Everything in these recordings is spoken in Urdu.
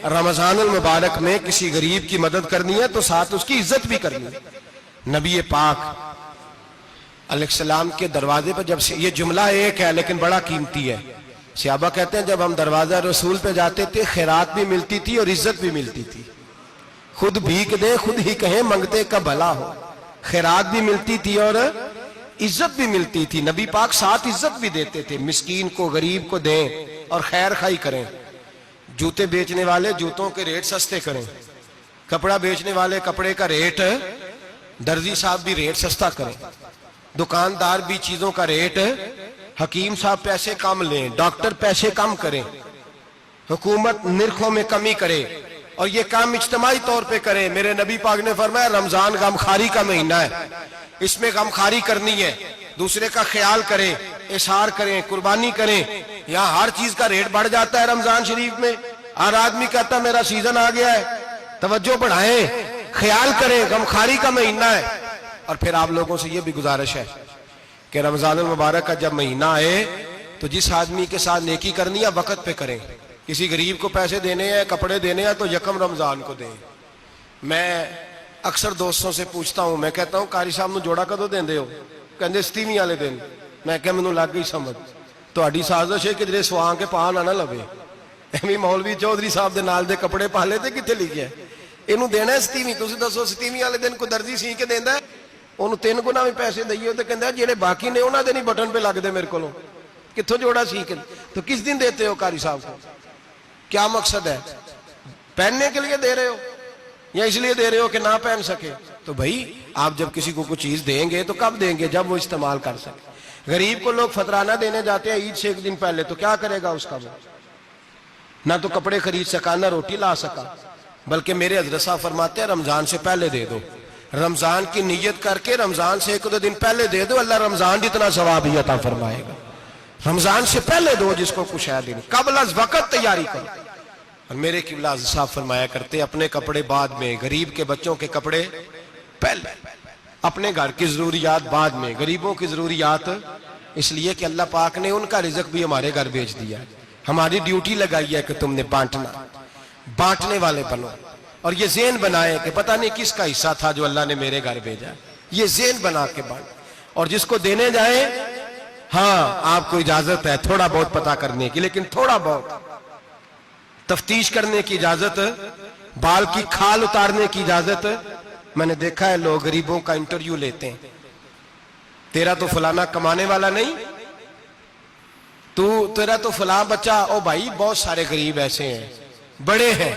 رمضان المبارک میں کسی غریب کی مدد کرنی ہے تو ساتھ اس کی عزت بھی کرنی ہے۔ نبی پاک علیہ السلام کے دروازے پر جب یہ جملہ ایک ہے لیکن بڑا قیمتی ہے، صحابہ کہتے ہیں جب ہم دروازہ رسول پہ جاتے تھے خیرات بھی ملتی تھی اور عزت بھی ملتی تھی۔ خود بھیک دیں خود ہی کہیں منگتے کا بھلا ہو، خیرات بھی ملتی تھی اور عزت بھی ملتی تھی۔ نبی پاک ساتھ عزت بھی دیتے تھے، مسکین کو غریب کو دیں اور خیر خائی کریں۔ جوتے بیچنے والے جوتوں کے ریٹ سستے کریں، کپڑا بیچنے والے کپڑے کا ریٹ، درزی صاحب بھی ریٹ سستا کریں، دکاندار بھی چیزوں کا ریٹ، حکیم صاحب پیسے کم لیں، ڈاکٹر پیسے کم کریں، حکومت نرخوں میں کمی کرے اور یہ کام اجتماعی طور پہ کرے۔ میرے نبی پاک نے فرمایا رمضان غمخواری کا مہینہ ہے، اس میں غمخواری کرنی ہے، دوسرے کا خیال کریں، اظہار کریں، قربانی کریں۔ یہاں ہر چیز کا ریٹ بڑھ جاتا ہے رمضان شریف میں، ہر آدمی کہتا ہے میرا سیزن آ گیا ہے، توجہ بڑھائیں، خیال کریں، غمخواری کا مہینہ ہے۔ اور پھر آپ لوگوں سے یہ بھی گزارش ہے کہ رمضان المبارک کا جب مہینہ آئے تو جس آدمی کے ساتھ نیکی کرنی ہے وقت پہ کریں۔ کسی غریب کو پیسے دینے ہیں، کپڑے دینے ہیں تو یکم رمضان کو دیں۔ میں اکثر دوستوں سے پوچھتا ہوں، میں کہتا ہوں قاری صاحب نو جوڑا کدو دیندے ہو؟ کہندے ستیویں والے دن۔ میں کہ مینوں لگ گئی سمجھ، تہاڈی سازش ہے کہ جڑے سواں کے پا نہ لوے۔ ایویں مولوی چودھری صاحب دے نال دے کپڑے پا لے تے کتھے لکھیا ہے اینوں دینا ہے ستیویں؟ تسی دسو ستیویں والے دن کوئی درزی سی کے دیندا ہے؟ انہوں 3 گنا بھی پیسے دئیے تو کہندہ ہے جڑے باقی نے انہاں دے نہیں بٹن پہ لگ دے میرے کو کتھوں جوڑا سیکھ۔ تو کس دن دیتے ہو قاری صاحب کو؟ کیا مقصد ہے؟ پہننے کے لیے دے رہے ہو یا اس لیے دے رہے ہو کہ نہ پہن سکے؟ تو بھائی آپ جب کسی کو کوئی چیز دیں گے تو کب دیں گے؟ جب وہ استعمال کر سکے۔ غریب کو لوگ فطرانہ دینے جاتے ہیں عید سے 1 دن پہلے، تو کیا کرے گا اس کا؟ وہ نہ تو کپڑے خرید سکا نہ روٹی لا سکا، بلکہ میرے حضرت صاحب فرماتے ہیں رمضان سے پہلے دے دو، رمضان کی نیت کر کے رمضان سے 1-2 دن پہلے دے دو، اللہ رمضان جتنا ثواب ہی عطا فرمائے گا۔ رمضان سے پہلے دو جس کو کچھ ہے دن، قبل از وقت تیاری کرو۔ اور میرے قبلہ حضرت صاحب فرمایا کرتے اپنے کپڑے بعد میں، غریب کے بچوں کے کپڑے پہلے، اپنے گھر کی ضروریات بعد میں، غریبوں کی ضروریات، اس لیے کہ اللہ پاک نے ان کا رزق بھی ہمارے گھر بھیج دیا ہے۔ ہماری ڈیوٹی لگائی ہے کہ تم نے بانٹنا، بانٹنے والے بنو۔ اور یہ ذہن بنائے کہ پتہ نہیں کس کا حصہ تھا جو اللہ نے میرے گھر بھیجا، یہ ذہن بنا کے بانٹ۔ اور جس کو دینے جائیں، ہاں آپ کو اجازت ہے تھوڑا بہت پتہ کرنے کی، لیکن تھوڑا بہت تفتیش کرنے کی اجازت، بال کی کھال اتارنے کی اجازت۔ میں نے دیکھا ہے لوگ غریبوں کا انٹرویو لیتے ہیں، تیرا تو فلانا کمانے والا نہیں، تیرا تو فلاں بچہ، او بھائی بہت سارے غریب ایسے ہیں، بڑے ہیں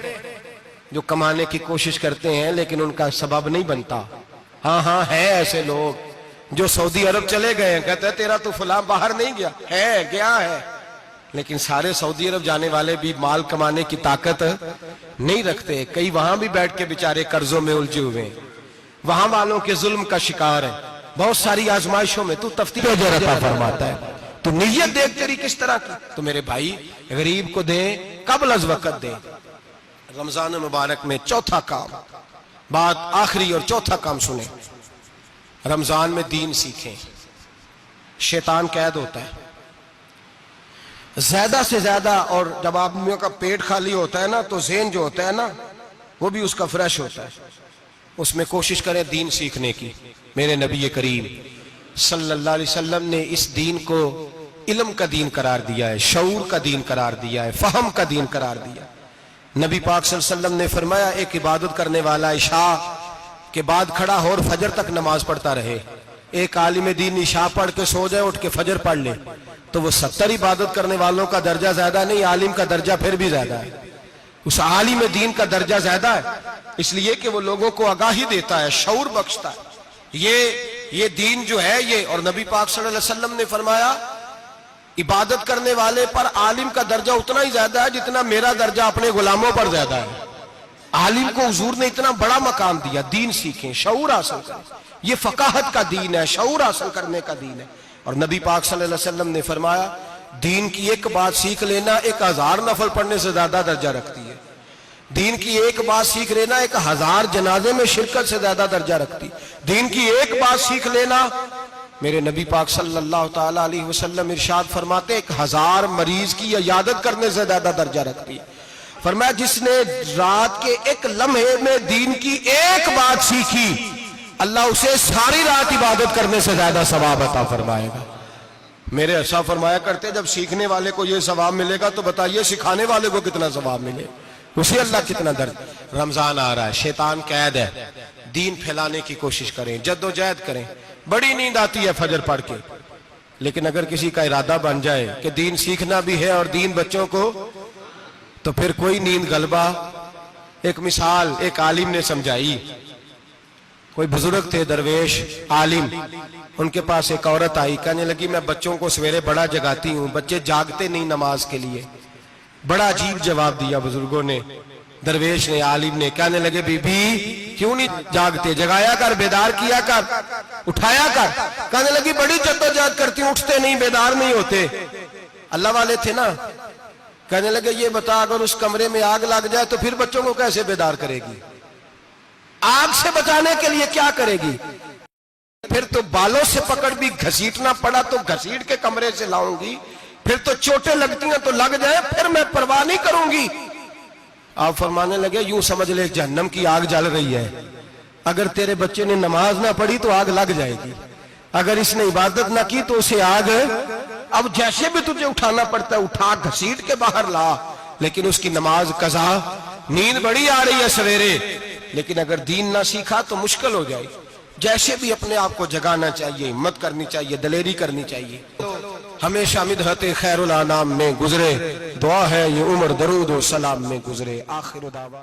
جو کمانے کی کوشش کرتے ہیں لیکن ان کا سبب نہیں بنتا۔ ہاں ہے ایسے لوگ جو سعودی عرب چلے گئے ہیں، کہتے ہیں تیرا تو فلاں باہر نہیں گیا، ہے گیا ہے، لیکن سارے سعودی عرب جانے والے بھی مال کمانے کی طاقت نہیں رکھتے۔ کئی وہاں بھی بیٹھ کے بیچارے قرضوں میں الجھے ہوئے ہیں، وہاں والوں کے ظلم کا شکار ہے، بہت ساری آزمائشوں میں تو تفتیش عطا فرماتا ہے۔ تو نیت دیکھ تیری کس طرح کی، تو میرے بھائی غریب کو دیں، قبل از وقت دیں۔ رمضان مبارک میں چوتھا کام، بات آخری اور چوتھا کام سنیں، رمضان میں دین سیکھیں۔ شیطان قید ہوتا ہے زیادہ سے زیادہ، اور جب آدمیوں کا پیٹ خالی ہوتا ہے نا تو ذہن جو ہوتا ہے نا وہ بھی اس کا فریش ہوتا ہے، اس میں کوشش کریں دین سیکھنے کی۔ میرے نبی کریم صلی اللہ علیہ وسلم نے اس دین کو علم کا دین قرار دیا ہے، شعور کا دین قرار دیا ہے، فہم کا دین قرار دیا ہے۔ نبی پاک صلی اللہ علیہ وسلم نے فرمایا ایک عبادت کرنے والا عشاء کے بعد کھڑا ہو اور فجر تک نماز پڑھتا رہے، ایک عالم دین عشاء پڑھ کے سو جائے اٹھ کے فجر پڑھ لے تو وہ 70 عبادت کرنے والوں کا درجہ زیادہ نہیں، عالم کا درجہ پھر بھی زیادہ ہے، اس عالم دین کا درجہ زیادہ ہے، اس لیے کہ وہ لوگوں کو آگاہی دیتا ہے، شعور بخشتا ہے۔ یہ دین جو ہے یہ، اور نبی پاک صلی اللہ علیہ وسلم نے فرمایا عبادت کرنے والے پر عالم کا درجہ اتنا ہی زیادہ ہے جتنا میرا درجہ اپنے غلاموں پر زیادہ ہے۔ عالم کو حضور نے اتنا بڑا مقام دیا، دین سیکھیں، شعور حاصل کریں، یہ فقاہت کا دین ہے، شعور حاصل کرنے کا دین ہے۔ اور نبی پاک صلی اللہ علیہ وسلم نے فرمایا دین کی ایک بات سیکھ لینا 1000 نفل پڑھنے سے زیادہ درجہ رکھتی ہے، دین کی ایک بات سیکھ لینا 1000 جنازے میں شرکت سے زیادہ درجہ رکھتی، دین کی ایک بات سیکھ لینا، میرے نبی پاک صلی اللہ تعالیٰ علیہ وسلم ارشاد فرماتے 1000 مریض کی عیادت کرنے سے زیادہ درجہ رکھتی ہے۔ فرمایا جس نے رات کے ایک لمحے میں دین کی ایک بات سیکھی اللہ اسے ساری رات عبادت کرنے سے زیادہ ثواب عطا فرمائے گا۔ میرے ایسا فرمایا کرتے جب سیکھنے والے کو یہ ثواب ملے گا تو بتائیے سکھانے والے کو کتنا ثواب ملے، اسے اللہ کتنا درد۔ رمضان آ رہا ہے، شیطان قید ہے، دین پھیلانے کی کوشش کریں، جد و جہد کریں۔ بڑی نیند آتی ہے فجر پڑھ کے، لیکن اگر کسی کا ارادہ بن جائے کہ دین سیکھنا بھی ہے اور دین بچوں کو، تو پھر کوئی نیند غلبہ۔ ایک مثال ایک عالم نے سمجھائی، کوئی بزرگ تھے درویش عالم، ان کے پاس ایک عورت آئی، کہنے لگی میں بچوں کو سویرے بڑا جگاتی ہوں، بچے جاگتے نہیں نماز کے لیے۔ بڑا عجیب جواب دیا بزرگوں نے، درویش نے، عالم نے، کہنے لگے بی بی کیوں نہیں جاگتے، جگایا کر، بیدار کیا کر، اٹھایا کر۔ کہنے لگی بڑی جدوجہد کرتی ہوں، اٹھتے نہیں، بیدار نہیں ہوتے۔ اللہ والے تھے نا۔ کہنے لگے یہ بتا اگر اس کمرے میں آگ لگ جائے تو پھر بچوں کو کیسے بیدار کرے گی، آگ سے بچانے کے لیے کیا کرے گی؟ پھر تو بالوں سے پکڑ بھی گھسیٹنا پڑا تو گھسیٹ کے کمرے سے لاؤں گی، پھر تو چوٹیں لگتی ہیں تو لگ جائے، پھر میں پرواہ نہیں کروں گی۔ آپ فرمانے لگے یوں سمجھ لے جہنم کی آگ جل رہی ہے، اگر تیرے بچے نے نماز نہ پڑھی تو آگ لگ جائے گی، اگر اس نے عبادت نہ کی تو اسے آگ، اب جیسے بھی تجھے اٹھانا پڑتا ہے اٹھا گھسیٹ کے باہر لا، لیکن اس کی نماز قضا۔ نیند بڑی آ رہی ہے سویرے، لیکن اگر دین نہ سیکھا تو مشکل ہو جائے۔ جیسے بھی اپنے آپ کو جگانا چاہیے، ہمت کرنی چاہیے، دلیری کرنی چاہیے۔ ہمیشہ مدحت خیر الانام میں گزرے، دعا ہے یہ عمر درود و سلام میں گزرے۔ آخر دعوانا